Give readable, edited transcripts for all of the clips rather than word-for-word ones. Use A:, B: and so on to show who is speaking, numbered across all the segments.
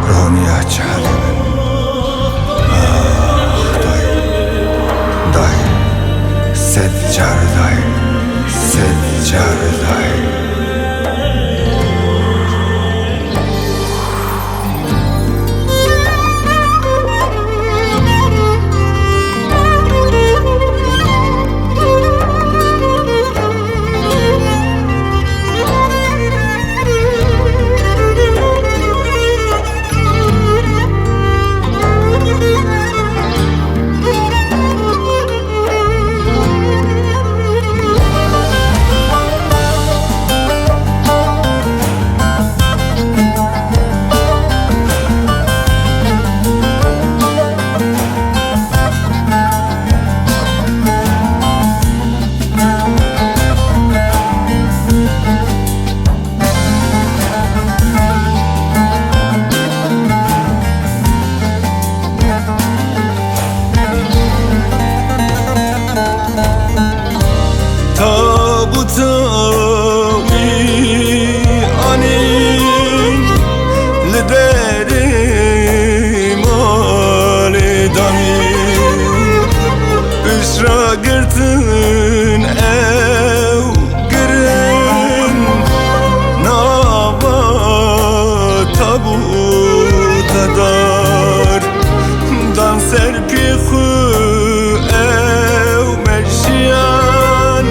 A: رونیا چهره دای سجار دای سجار دای گرتن او گرن ناوا تابوت دار دان سر پی خو او مرشیان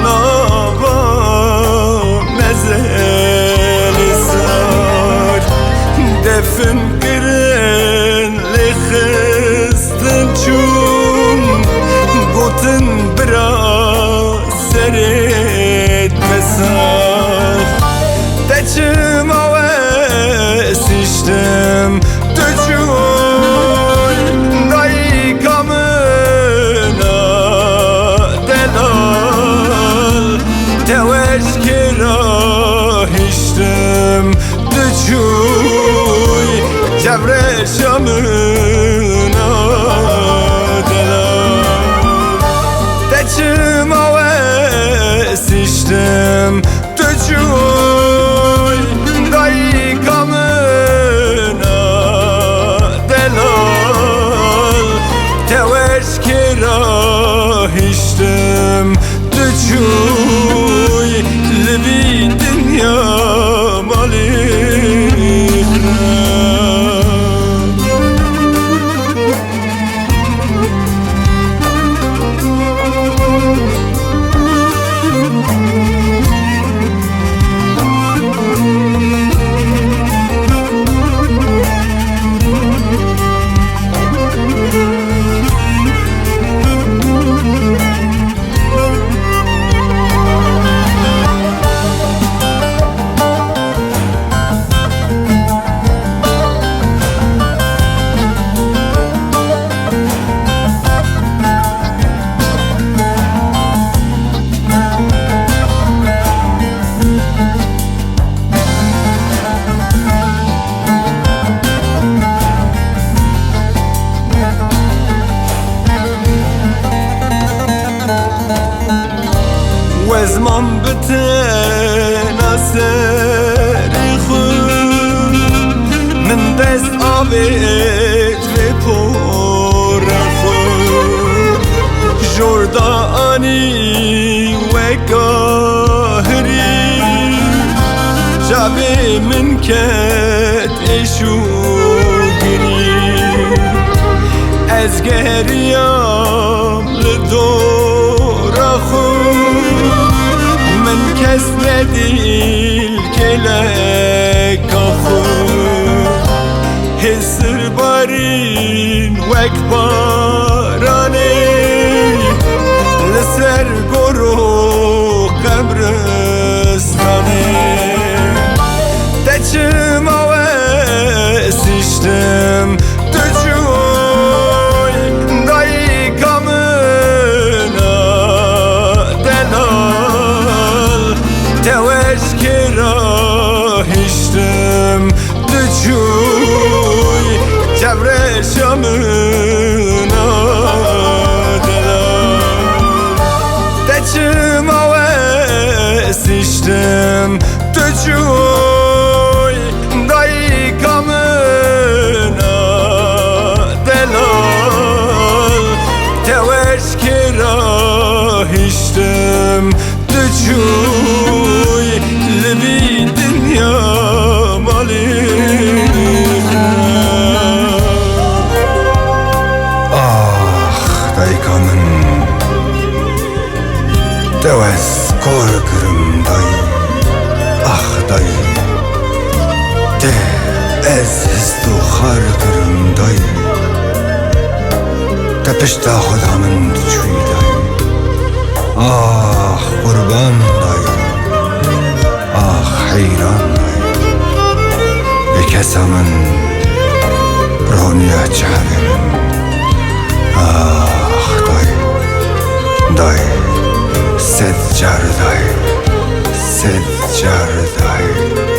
A: ناوا مزل سار دفن گرن لخستن چون بوتن برا سرت مساخ دچم آوستیشتم دچون دایی کامنا دلال توش کرا هشتم دچون جبر شامنا دچم آوستیشتم دچون دایی کامنا دلال توش کرا هشتم دچون لبی دنیا مالی وزمان بتناسر خود من دست آبت و پر خود جردانی و قاهری شب من کت اشو گری از گریام لدور خود من کس ندیل کلک خود حسر بارین وک بارانه لسر گرو قبرستانه دچم آوستیشتم دچون دایی کامنا دلال توش کرا هشتم دچون جبر شامنا جرم دجوی لبی دنیا مالی دایکا من دوز korkarım day day de aziz tu harkarım day tepişte xudamın çuy day kurban day hayran day bekesamın roniya çaremin day Seccar day